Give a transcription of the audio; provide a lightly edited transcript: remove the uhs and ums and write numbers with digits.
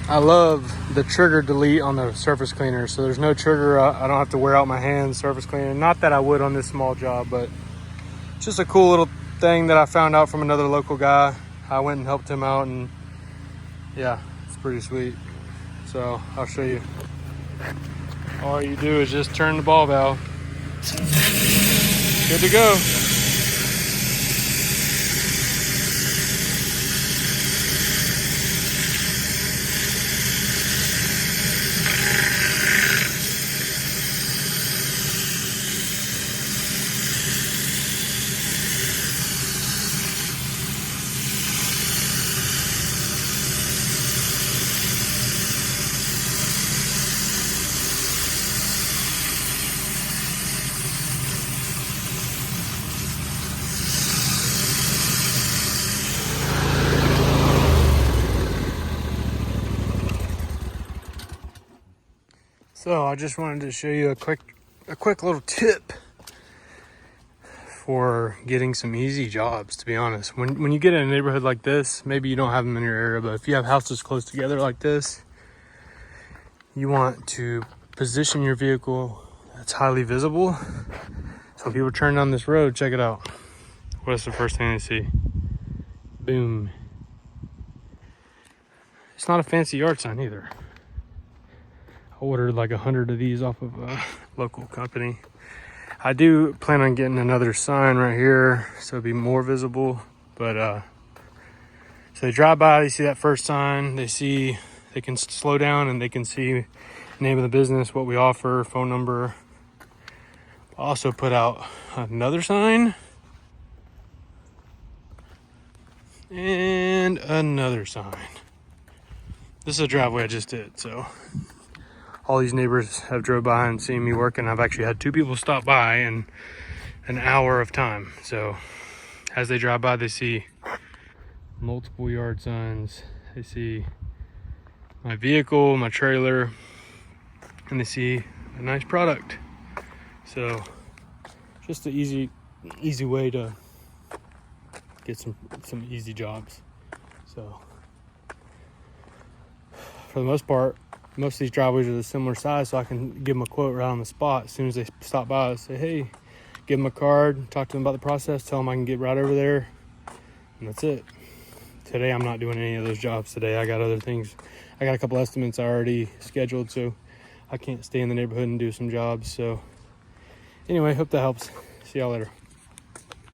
I love the trigger delete on the surface cleaner. So there's no trigger. I don't have to wear out my hands surface cleaning. Not that I would on this small job, but it's just a cool little thing that I found out from another local guy. I went and helped him out, and yeah, it's pretty sweet. So I'll show you. All you do is just turn the ball valve. Good to go. So I just wanted to show you a quick little tip for getting some easy jobs, to be honest. When you get in a neighborhood like this, maybe you don't have them in your area, but if you have houses close together like this, you want to position your vehicle that's highly visible. So people turn down this road, check it out. What's the first thing they see? Boom. It's not a fancy yard sign either. I ordered like 100 of these off of a local company. I do plan on getting another sign right here so it'll be more visible. But so they drive by, they see that first sign, they can slow down and they can see name of the business, what we offer, phone number. I also put out another sign and another sign. This is a driveway I just did, so all these neighbors have drove by and seen me working. I've actually had 2 people stop by in an hour of time. So as they drive by, they see multiple yard signs. They see my vehicle, my trailer, and they see a nice product. So just an easy way to get some easy jobs. So for the most part, most of these driveways are the similar size, so I can give them a quote right on the spot. As soon as they stop by, I say, hey, give them a card, talk to them about the process, tell them I can get right over there, and that's it. Today, I'm not doing any of those jobs today. I got other things. I got a couple estimates I already scheduled, so I can't stay in the neighborhood and do some jobs. So anyway, hope that helps. See y'all later.